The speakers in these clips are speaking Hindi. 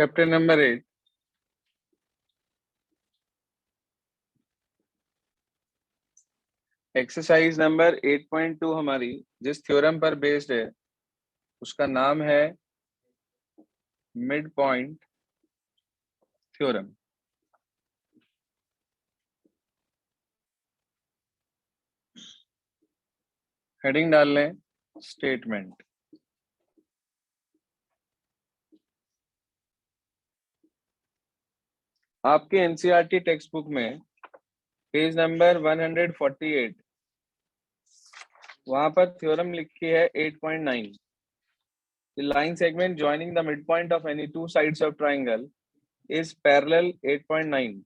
चैप्टर नंबर 8 एक्सरसाइज नंबर 8.2 हमारी जिस थ्योरम पर बेस्ड है उसका नाम है मिड पॉइंट थ्योरम। हेडिंग डाल लें स्टेटमेंट। आपके एनसीईआरटी टेक्स्ट बुक में पेज नंबर 148 वहां पर थ्योरम लिखी है 8.9। The line segment joining the midpoint of any two sides of triangle is parallel 8.9.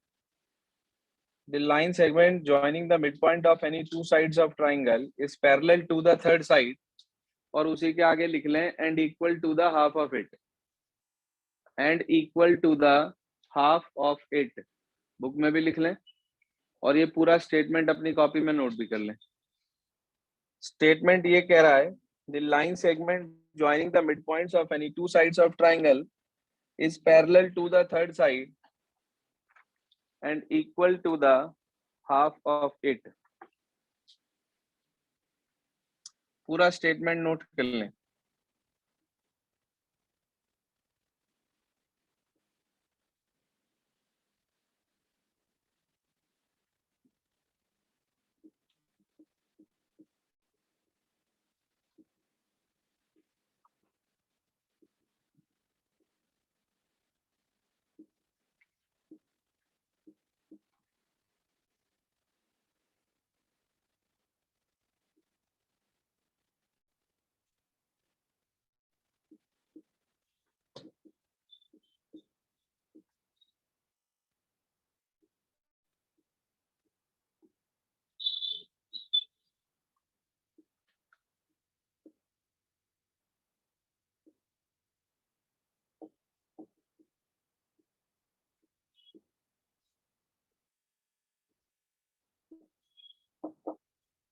The line segment joining the midpoint of any two sides of triangle is parallel to the third side और उसी के आगे लिख लें and equal to the half of it and equal to the half of it। Book में भी लिख लें और ये पूरा स्टेटमेंट अपनी कॉपी में नोट भी कर लें। स्टेटमेंट ये कह रहा है the line segment joining the midpoints of any two sides of triangle is parallel to the third side and equal to the half of it। पूरा स्टेटमेंट नोट कर लें।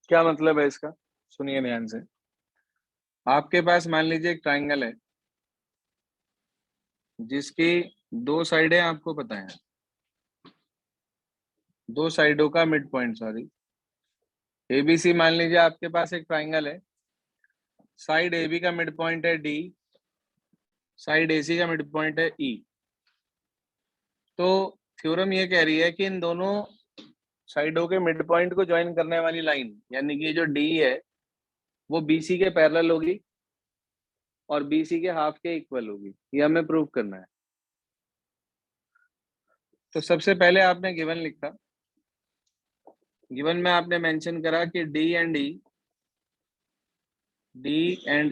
क्या मतलब है इसका, सुनिए ध्यान से। आपके पास मान लीजिए एक ट्राइंगल है जिसकी दो साइडें आपको पता है, दो साइडों का मिड पॉइंट, सॉरी एबीसी मान लीजिए आपके पास एक ट्राइंगल है। साइड ए बी का मिड पॉइंट है डी, साइड एसी का मिड पॉइंट है ई। तो थ्योरम ये कह रही है कि इन दोनों साइडों के मिड पॉइंट को ज्वाइन करने वाली लाइन यानी कि जो डी है वो बीसी के पैरेलल होगी और बीसी के हाफ के इक्वल होगी। ये हमें प्रूव करना है। तो सबसे पहले आपने गिवन लिखा, गिवन में आपने मेंशन करा कि D and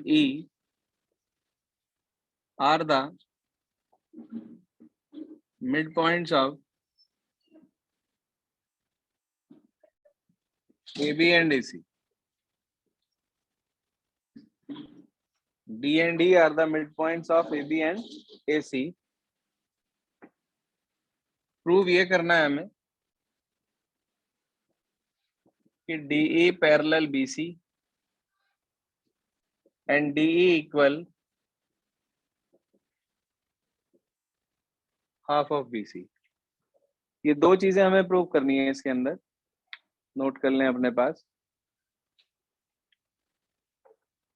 E R the mid points of AB and AC। D and E are the midpoints of AB and AC। Prove ये करना है हमें कि DE parallel BC and DE equal half of BC। ये दो चीजें हमें प्रूव करनी है इसके अंदर, नोट कर लें अपने पास।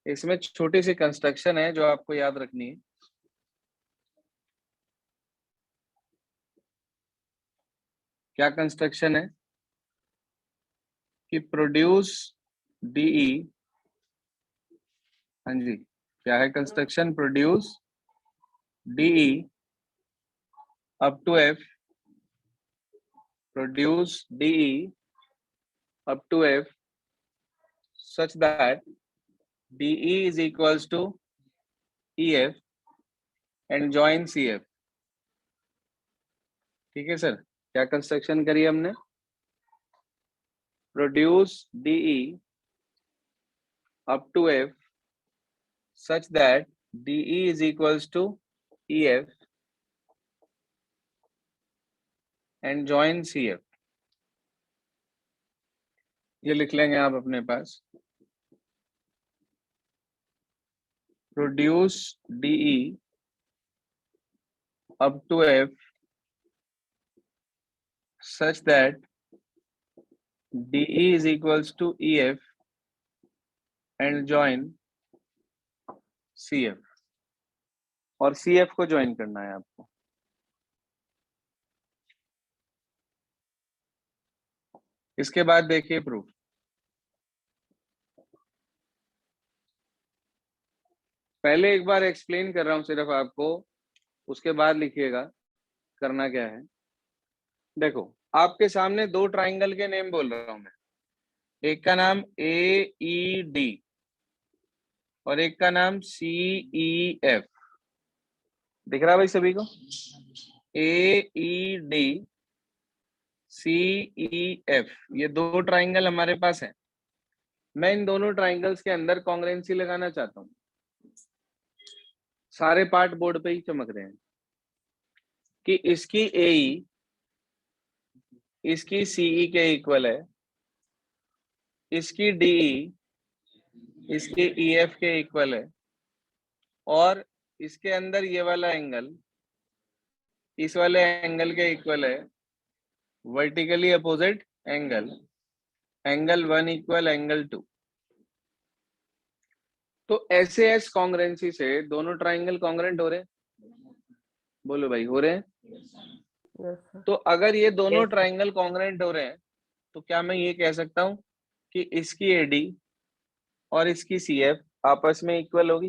इसमें छोटी सी कंस्ट्रक्शन है जो आपको याद रखनी है। क्या कंस्ट्रक्शन है कि प्रोड्यूस DE, हाँ जी क्या है construction, produce DE up to F, produce DE up to F such that DE is equals to EF and join CF। ठीक है सर, क्या कंस्ट्रक्शन करी हमने, produce DE up to F such that DE is equals to EF and join CF। ये लिख लेंगे आप अपने पास, produce DE up to F such that DE is equals to EF and join CF, और CF को ज्वाइन करना है आपको। इसके बाद देखिए प्रूफ। पहले एक बार एक्सप्लेन कर रहा हूं सिर्फ आपको, उसके बाद लिखिएगा करना क्या है। देखो आपके सामने दो ट्राइंगल के नेम बोल रहा हूं मैं, एक का नाम AED और एक का नाम CEF। दिख रहा है भाई सभी को? AED CEF, ये दो ट्राइंगल हमारे पास है। मैं इन दोनों ट्राइंगल्स के अंदर कॉन्ग्रुएंसी लगाना चाहता हूं। सारे पार्ट बोर्ड पे ही चमक रहे हैं कि इसकी AE इसकी CE के इक्वल है, इसकी DE इसके EF के इक्वल है, और इसके अंदर ये वाला एंगल इस वाले एंगल के इक्वल है, vertically opposite angle, angle 1 equal angle 2। तो ऐसे एस कॉन्ग्रुएंसी से दोनों ट्राइंगल कॉन्ग्रुएंट हो रहे हैं? बोलो भाई, हो रहे हैं? तो अगर ये दोनों ट्राइंगल कॉन्ग्रुएंट हो रहे हैं तो क्या मैं ये कह सकता हूं कि इसकी AD और इसकी CF आपस में इक्वल होगी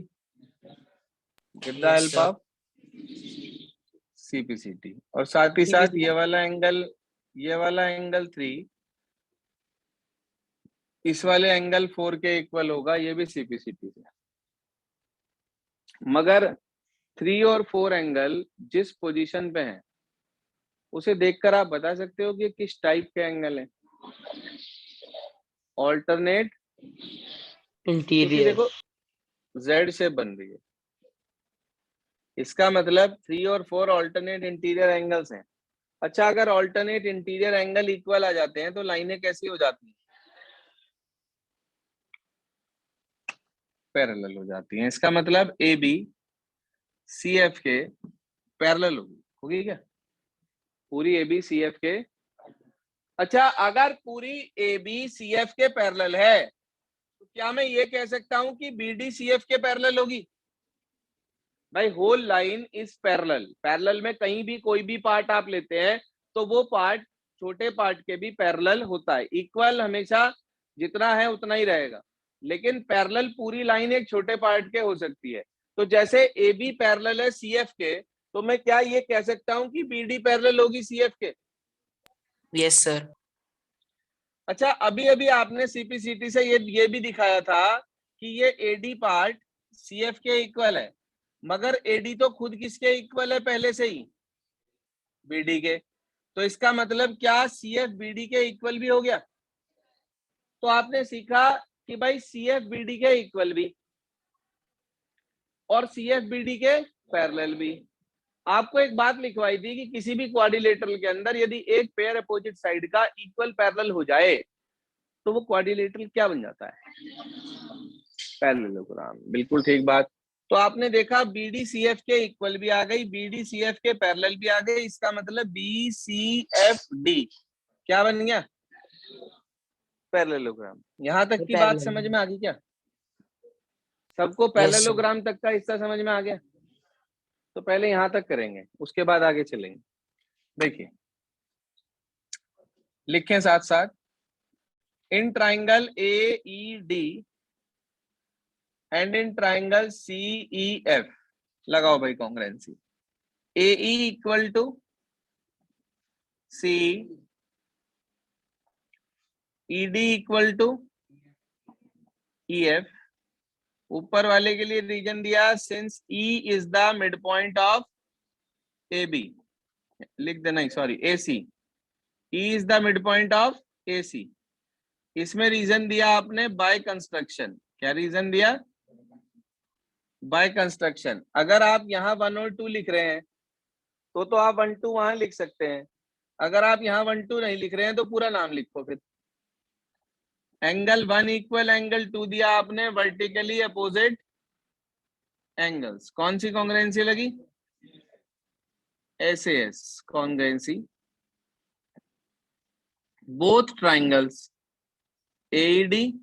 with the help of CPCT, और साथ ही साथ ये वाला एंगल 3 इस वाले एंगल 4 के इक्वल होगा, ये भी CPCT से। मगर 3 और 4 एंगल जिस पोजीशन पे हैं उसे देखकर आप बता सकते हो कि किस टाइप के एंगल है। ऑल्टरनेट इंटीरियर, देखो Z से बन रही है, इसका मतलब 3 और 4 ऑल्टरनेट इंटीरियर एंगल्स हैं। अच्छा, अगर ऑल्टरनेट इंटीरियर एंगल इक्वल आ जाते हैं तो लाइनें कैसी हो जाती हैं? पैरेलल हो जाती हैं। इसका मतलब AB CF के पैरेलल होगी क्या? पूरी AB CF के। अच्छा, अगर पूरी AB CF के पैरेलल है तो क्या मैं ये कह सकता हूं कि BD CF के पैरेलल होगी? भाई whole line is parallel. Parallel में कहीं भी कोई भी पार्ट आप लेते हैं तो वो पार्ट छोटे पार्ट के भी पैरेलल होता है। इक्वल हमेशा जितना है उतना ही रहेगा, लेकिन पैरेलल पूरी लाइन एक छोटे पार्ट के हो सकती है। तो जैसे AB पैरेलल है CF के, तो मैं क्या ये कह सकता हूं कि BD पैरेलल होगी CF के? Yes sir. अच्छा, अभी अभी आपने CPCT से ये भी दिखाया था कि ये AD पार्ट CF के इक्वल है, मगर AD तो खुद किसके इक्वल है पहले से ही? BD के। तो इसका मतलब क्या CF BD के इक्वल भी हो गया? तो आपने सीखा कि भाई CF BD के इक्वल भी और CF BD के पैरेलल भी। आपको एक बात लिखवाई थी कि किसी भी क्वाड्रिलेटरल के अंदर यदि एक पेयर अपोजिट साइड का इक्वल पैरेलल हो जाए तो वो क्वाड्रिलेटरल क्या बन जाता है? पैरेललोग्राम। बिल्कुल ठीक बात। तो आपने देखा BD CF के इक्वल भी आ गई, BD CF के पैरेलल भी आ गए। इसका मतलब BCFD क्या बन गया? पैरेललोग्राम। यहां तक की बात समझ में आ गई क्या? सबको पैरेललोग्राम तक का हिस्सा समझ में आ गया? तो पहले यहां तक करेंगे, उसके बाद आगे चलेंगे। देखिए, लिखें साथ साथ, in triangle AED and in triangle CEF लगाओ भाई congruency. AE equal to CE, ED equal to EF। ऊपर वाले के लिए रीजन दिया, since E is the mid point of AB, लिख देना, sorry AC, E is the mid point of AC। इसमें रीजन दिया आपने बाय कंस्ट्रक्शन। क्या रीजन दिया? By construction. अगर आप यहाँ 1 और 2 लिख रहे हैं तो आप 1 2 वहां लिख सकते हैं। अगर आप यहाँ 1 2 नहीं लिख रहे हैं तो पूरा नाम लिखो। फिर एंगल 1 इक्वल एंगल 2 दिया आपने, वर्टिकली अपोजिट एंगल्स। कौन सी कॉन्ग्रुएंसी लगी? SAS congruency, both triangles AED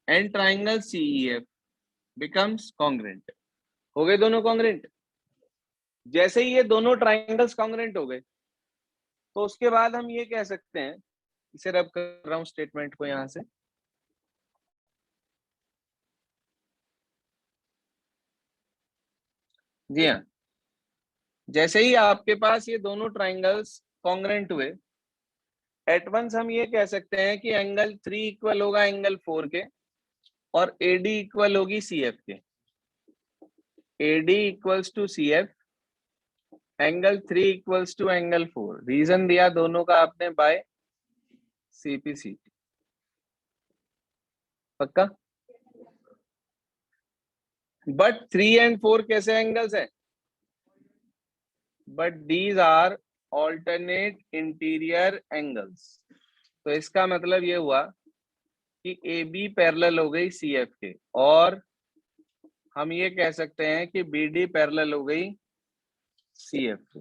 and triangle CEF becomes congruent. हो गए दोनों congruent? जैसे ही ये दोनों ट्राइंगल्स कॉन्ग्रुएंट हो गए तो उसके बाद हम ये कह सकते हैं, इसे रब कर रहा हूं स्टेटमेंट को यहां से, जी हाँ, जैसे ही आपके पास ये दोनों ट्राइंगल्स कॉन्ग्रुएंट हुए, एट वंस हम ये कह सकते हैं कि एंगल 3 इक्वल होगा एंगल 4 के और AD इक्वल होगी CF के। AD equals to CF, angle 3 equals to angle 4। Reason दिया दोनों का आपने बाय CPCT। पक्का? बट 3 एंड 4 कैसे एंगल्स हैं? But these are alternate interior angles. तो इसका मतलब ये हुआ कि AB पैरेलल हो गई CF के, और हम ये कह सकते हैं कि BD पैरेलल हो गई CF के।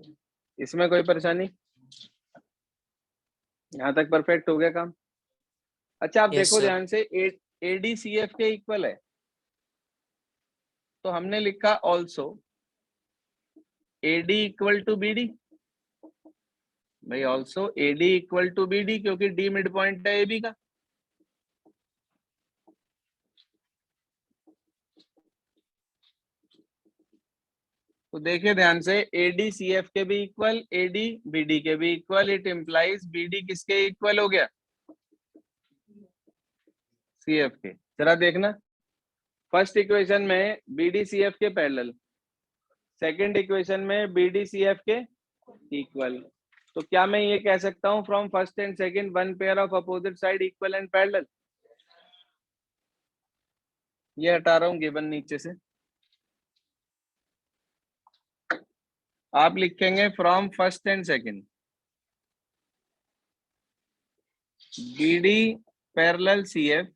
इसमें कोई परेशानी? यहां तक परफेक्ट हो गया काम? अच्छा, आप Yes, देखो sir. ध्यान से, AD CF के इक्वल है, तो हमने लिखा also AD equal to BD। भाई also AD equal to BD, क्योंकि D मिड पॉइंट है AB का। तो देखिए ध्यान से, AD CF के भी इक्वल, AD BD के भी इक्वल, इट इम्प्लाइज BD किसके इक्वल हो गया? CF के। जरा देखना, फर्स्ट इक्वेशन में BD CF के पैरेलल, सेकंड इक्वेशन में BD CF के इक्वल। तो क्या मैं ये कह सकता हूं from first and second one pair of opposite side equal and parallel? ये हटा रहा हूं गिवन नीचे से, आप लिखेंगे from first and second BD parallel CF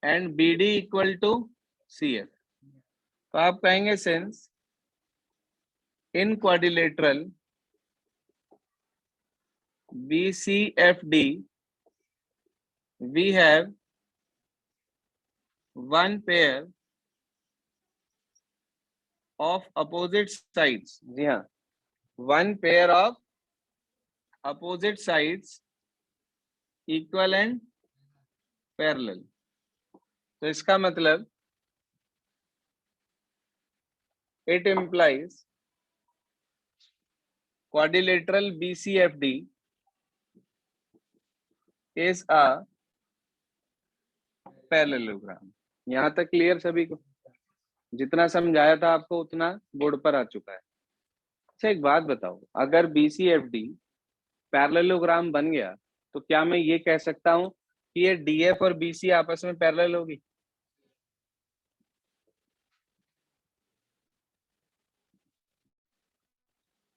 and BD equal to CF। तो आप कहेंगे since in quadrilateral BCFD we have one pair of opposite sides। जी हाँ, one pair of opposite sides equal and parallel। तो इसका मतलब it implies quadrilateral BCFD is a parallelogram। यहाँ तक क्लियर सभी को? जितना समझाया था आपको उतना बोर्ड पर आ चुका है। अच्छा एक बात बताओ, अगर BCFD पैरेललोग्राम बन गया तो क्या मैं ये कह सकता हूं कि ये DF और BC आपस में पैरेलल होगी?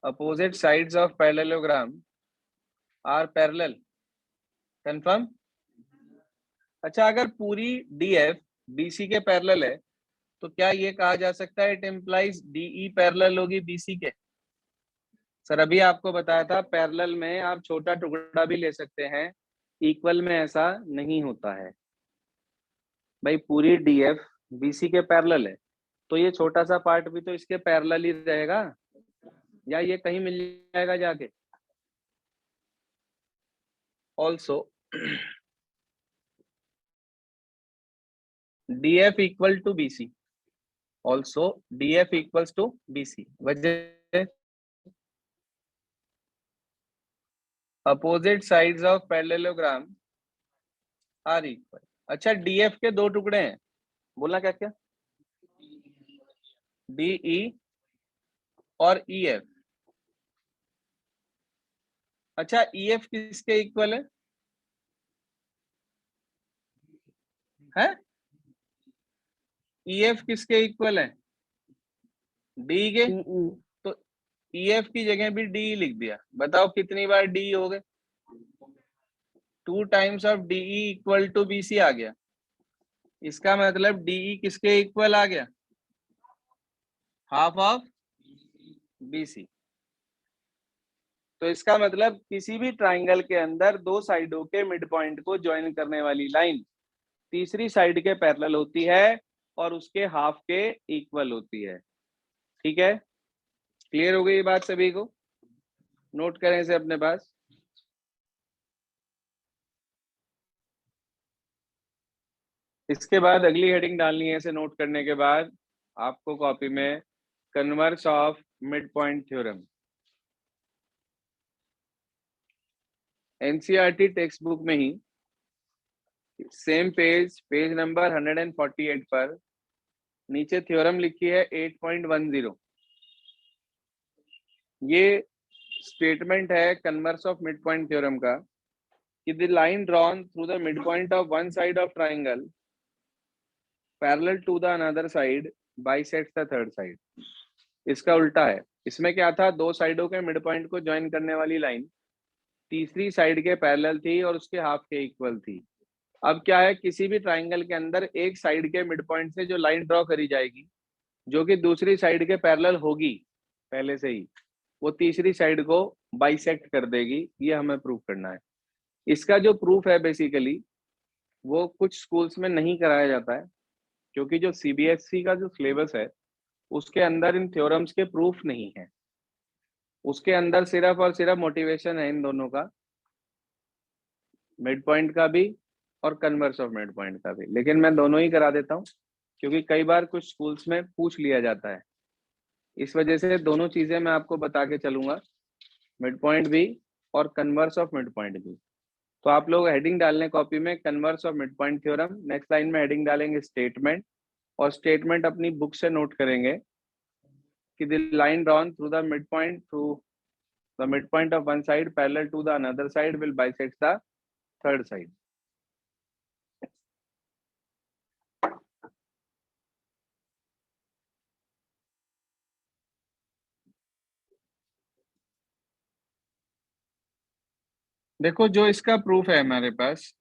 opposite sides of parallelogram are parallel, confirm? अच्छा, अगर पूरी DF BC के पैरेलल है तो क्या ये कहा जा सकता है इट इम्प्लाइज DE पैरेलल होगी BC के? सर अभी आपको बताया था पैरेलल में आप छोटा टुकड़ा भी ले सकते हैं, इक्वल में ऐसा नहीं होता है। भाई पूरी DF BC के पैरेलल है तो ये छोटा सा पार्ट भी तो इसके पैरेलल ही रहेगा, या ये कहीं मिल जाएगा जाके? Also DF equal to BC, also DF equals to BC। वजह opposite sides of parallelogram are equal. अच्छा DF के दो टुकड़े हैं, बोला क्या क्या? DE और EF। अच्छा EF किसके इक्वल है? हैं? EF किसके इक्वल है? D के। तो EF की जगह भी D लिख दिया, बताओ कितनी बार D हो गए? 2 times of DE equal to BC आ गया। इसका मतलब DE किसके इक्वल आ गया? Half of BC। तो इसका मतलब किसी भी ट्राइंगल के अंदर दो साइडों के मिड पॉइंट को ज्वाइन करने वाली लाइन तीसरी साइड के पैरेलल होती है और उसके हाफ के इक्वल होती है। ठीक है, क्लियर हो गई ये बात सभी को? नोट करें इसे अपने पास। इसके बाद अगली हेडिंग डालनी है इसे नोट करने के बाद आपको कॉपी में converse of mid point theorem. NCERT text book में ही सेम पेज नंबर 148 पर नीचे थ्योरम लिखी है 8.10। ये स्टेटमेंट है converse of mid point theorem का कि the line drawn through the mid point of one side of triangle parallel to the another side bisects the third side. इसका उल्टा है, इसमें क्या था, दो साइडों के मिड पॉइंट को ज्वाइन करने वाली लाइन तीसरी साइड के पैरेलल थी और उसके हाफ के इक्वल थी। अब क्या है, किसी भी ट्राइंगल के अंदर एक साइड के मिड पॉइंट से जो लाइन ड्रॉ करी जाएगी जो कि दूसरी साइड के पैरेलल होगी पहले से ही, वो तीसरी साइड को बाइसेक्ट कर देगी। ये हमें प्रूफ करना है। इसका जो प्रूफ है बेसिकली वो कुछ स्कूल्स में नहीं कराया जाता है क्योंकि जो सीबीएसई का जो सिलेबस है उसके अंदर इन थ्योरम्स के प्रूफ नहीं है। उसके अंदर सिर्फ और सिर्फ मोटिवेशन है इन दोनों का, मिड पॉइंट का भी और कन्वर्स ऑफ मिड पॉइंट का भी। लेकिन मैं दोनों ही करा देता हूँ क्योंकि कई बार कुछ स्कूल्स में पूछ लिया जाता है, इस वजह से दोनों चीजें मैं आपको बता के चलूंगा, मिड पॉइंट भी और कन्वर्स ऑफ मिड पॉइंट भी। तो आप लोग हेडिंग डालने कॉपी में converse of mid point theorem, next line में हेडिंग डालेंगे स्टेटमेंट, और स्टेटमेंट अपनी बुक से नोट करेंगे कि the line drawn through the mid point of one side parallel to the another side will bisect the third side. देखो जो इसका प्रूफ है हमारे पास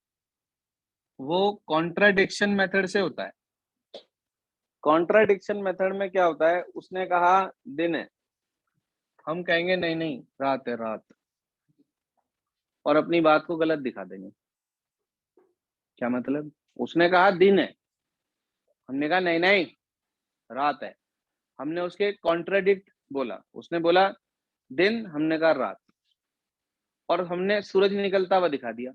वो कॉन्ट्राडिक्शन मेथड से होता है। कॉन्ट्राडिक्शन मेथड में क्या होता है, उसने कहा दिन है, हम कहेंगे नहीं नहीं रात है रात, और अपनी बात को गलत दिखा देंगे। क्या मतलब, उसने कहा दिन है, हमने कहा नहीं नहीं रात है, हमने उसके कॉन्ट्राडिक्ट बोला। उसने बोला दिन, हमने कहा रात, और हमने सूरज निकलता हुआ दिखा दिया।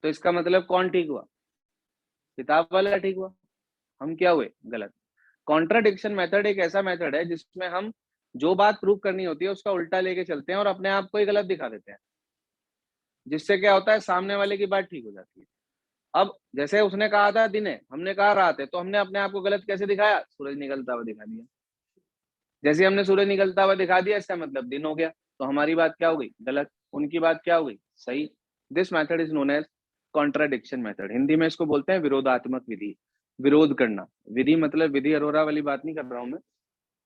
तो इसका मतलब कौन ठीक हुआ, किताब वाला ठीक हुआ, हम क्या हुए गलत। कॉन्ट्राडिक्शन मेथड एक ऐसा मेथड है जिसमें हम जो बात प्रूव करनी होती है उसका उल्टा लेके चलते हैं और अपने आप को ही गलत दिखा देते हैं, जिससे क्या होता है सामने वाले की बात ठीक हो जाती है। अब जैसे उसने कहा था दिन है, हमने कहा रात है, तो हमने अपने आप को गलत कैसे दिखाया, सूरज निकलता हुआ दिखा दिया। जैसे हमने सूरज निकलता हुआ दिखा दिया इसका मतलब दिन हो गया, तो हमारी बात क्या हो गई गलत, उनकी बात क्या हो गई सही। This method is known as contradiction method. Hindi में इसको बोलते हैं विरोधात्मक विधि। विरोध करना, विधि मतलब विधि अरोरा वाली बात नहीं कर रहा हूँ मैं,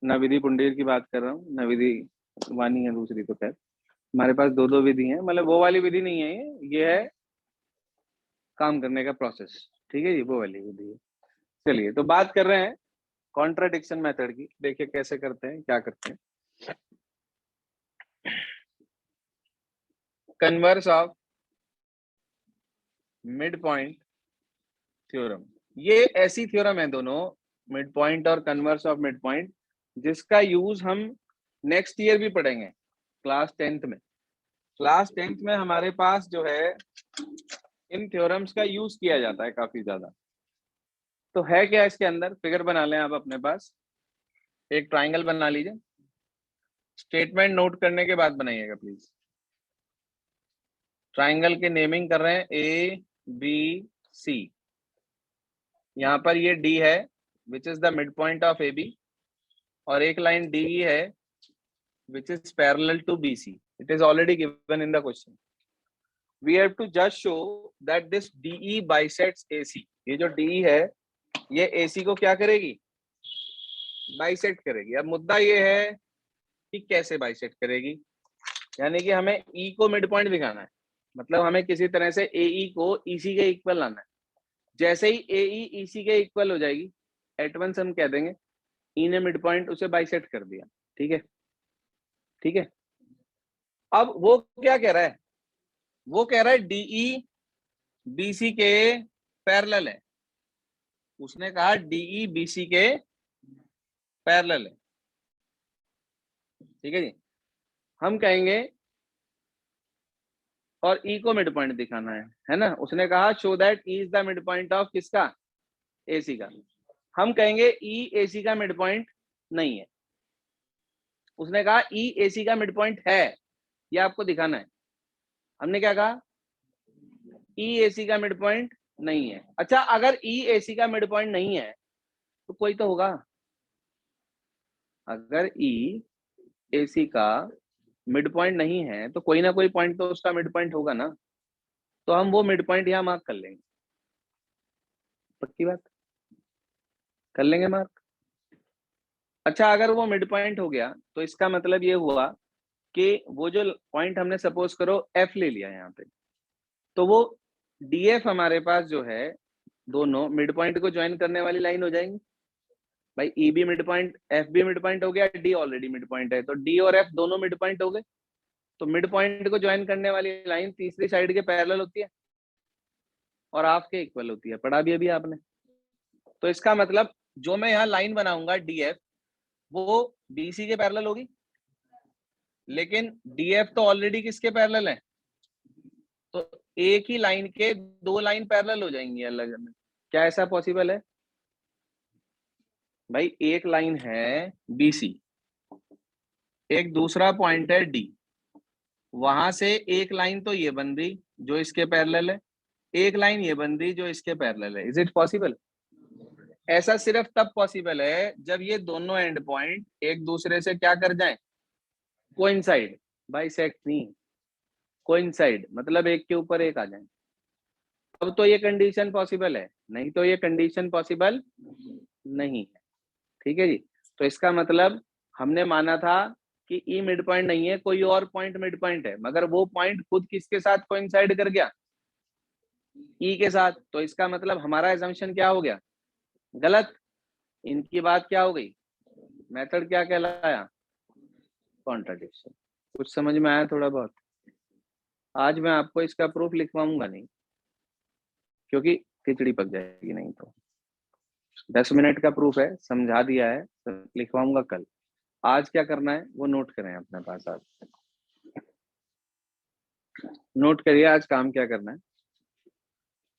न विधि पुंडीर की बात कर रहा हूँ, न विधि वानी है दूसरी। तो खैर हमारे पास दो दो विधि हैं, मतलब वो वाली विधि नहीं है ये है काम करने का प्रोसेस। ठीक है, ये वो वाली विधि है। चलिए तो बात कर रहे हैं कॉन्ट्राडिक्शन मेथड की, देखिए कैसे करते हैं क्या करते हैं। Converse of mid point theorem, ये ऐसी थ्योरम है दोनों, मिड पॉइंट और कन्वर्स ऑफ मिड पॉइंट, जिसका यूज हम नेक्स्ट ईयर भी पढ़ेंगे क्लास 10th में। क्लास 10th में हमारे पास जो है इन थ्योरम्स का यूज किया जाता है काफी ज्यादा। तो है क्या इसके अंदर, फिगर बना लें आप अपने पास, एक ट्राइंगल बना लीजिए, स्टेटमेंट नोट करने के बाद बनाइएगा प्लीज। ट्राइंगल के नेमिंग कर रहे हैं ABC, यहाँ पर ये D है which is the mid point of AB, और एक लाइन DE है which is parallel to BC. It is already given in the question. We have to just show that this DE bisects AC. ये जो DE है ये AC को क्या करेगी, बाइसेक्ट करेगी। अब मुद्दा ये है कि कैसे बाइसेक्ट करेगी, यानी कि हमें E को मिड पॉइंट दिखाना है, मतलब हमें किसी तरह से AE को EC के इक्वल लाना है। जैसे ही AE EC के इक्वल हो जाएगी एट वंस हम कह देंगे ई ने मिड पॉइंट उसे बाइसेक्ट कर दिया, ठीक है, ठीक है। अब वो क्या कह रहा है, वो कह रहा है डीई बीसी के पैरेलल है, उसने कहा डीई बीसी के पैरेलल है, ठीक है जी। हम कहेंगे और ई को मिड पॉइंट दिखाना है ना, उसने कहा show that E is the mid point of किसका, एसी का। हम कहेंगे ई एसी का मिड पॉइंट नहीं है, उसने कहा ई एसी का मिड पॉइंट है, ये आपको दिखाना है। हमने क्या कहा, ई एसी का मिड पॉइंट नहीं है। अच्छा, अगर ई एसी का मिड पॉइंट नहीं है तो कोई तो होगा, अगर ई एसी का मिड पॉइंट नहीं है तो कोई ना कोई पॉइंट तो उसका मिड पॉइंट होगा ना, तो हम वो मिड पॉइंट यहाँ मार्क कर लेंगे, पक्की बात, कर लेंगे मार्क। अच्छा, अगर वो मिड पॉइंट हो गया तो इसका मतलब ये हुआ कि वो जो पॉइंट हमने सपोज करो एफ ले लिया यहाँ पे, तो वो डीएफ हमारे पास जो है दोनों मिड पॉइंट को ज्वाइन करने वाली लाइन हो जाएंगी। भाई ई भी मिड पॉइंट, एफ भी मिड पॉइंट हो गया, डी ऑलरेडी मिड पॉइंट है, तो डी और एफ दोनों मिड पॉइंट हो गए। तो मिड पॉइंट को ज्वाइन करने वाली लाइन तीसरी साइड के पैरेलल होती है और हाफ के इक्वल होती है, पढ़ा भी अभी आपने। तो इसका मतलब जो मैं यहाँ लाइन बनाऊंगा डीएफ, वो बीसी के पैरेलल होगी, लेकिन डीएफ तो ऑलरेडी किसके पैरेलल है, तो एक ही लाइन के दो लाइन पैरेलल हो जाएंगी अलग अलग। क्या ऐसा पॉसिबल है? भाई एक लाइन है बीसी, एक दूसरा पॉइंट है डी, वहां से एक लाइन तो ये बन रही जो इसके पैरेलल है, एक लाइन ये बन रही जो इसके पैरेलल है। Is it possible? ऐसा सिर्फ तब पॉसिबल है जब ये दोनों एंड पॉइंट एक दूसरे से क्या कर जाएं, कोइंसाइड, बाइसेक्ट नहीं, कोइंसाइड मतलब एक के ऊपर एक आ जाए, अब तो ये कंडीशन पॉसिबल है, नहीं तो ये कंडीशन पॉसिबल नहीं है, ठीक है जी। तो इसका मतलब हमने माना था कि ई मिड पॉइंट नहीं है, कोई और पॉइंट मिड पॉइंट है, मगर वो पॉइंट खुद किसके साथ कोइंसाइड कर गया, ई के साथ। तो इसका मतलब हमारा एजम्पशन क्या हो गया, गलत। इनकी बात क्या हो गई, मेथड क्या कहलाया, कॉन्ट्राडिक्शन। कुछ समझ में आया थोड़ा बहुत? आज मैं आपको इसका प्रूफ लिखवाऊंगा नहीं, क्योंकि खिचड़ी पक जाएगी नहीं तो। 10 मिनट का प्रूफ है, समझा दिया है, तो लिखवाऊंगा कल। आज क्या करना है वो नोट करें अपने पास, आज नोट करिए आज काम क्या करना है।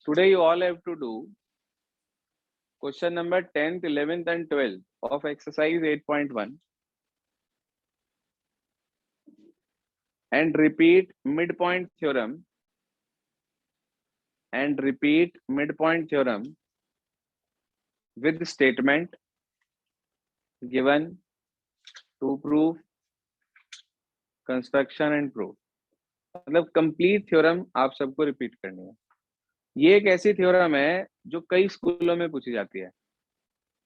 Today you all have to do question number 10th 11th and 12th of exercise 8.1 and repeat midpoint theorem with statement given to prove construction and proof। मतलब कंप्लीट थ्योरम आप सबको रिपीट करनी है। ये एक ऐसी थ्योरम है जो कई स्कूलों में पूछी जाती है,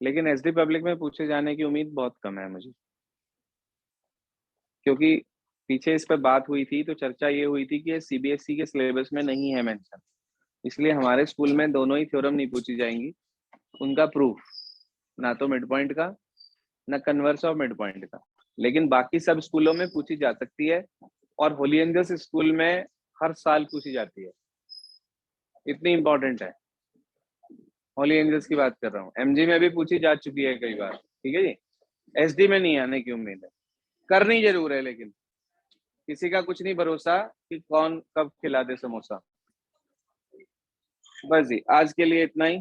लेकिन एसडी पब्लिक में पूछे जाने की उम्मीद बहुत कम है मुझे, क्योंकि पीछे इस पर बात हुई थी तो चर्चा ये हुई थी कि ये सीबीएसई के सिलेबस में नहीं है मेंशन, इसलिए हमारे स्कूल में दोनों ही थ्योरम नहीं पूछी जाएंगी, उनका प्रूफ, ना तो मिड पॉइंट का ना कन्वर्स ऑफ मिड पॉइंट का, लेकिन बाकी सब स्कूलों में पूछी जा सकती है और होली एंजल्स स्कूल में हर साल पूछी जाती है, इतनी इंपॉर्टेंट है। होली एंजल्स की बात कर रहा हूँ, एमजी में भी पूछी जा चुकी है कई बार, ठीक है जी। एसडी में नहीं आने की उम्मीद है, करनी जरूर है, लेकिन किसी का कुछ नहीं भरोसा कि कौन कब खिला दे समोसा। बस जी आज के लिए इतना ही।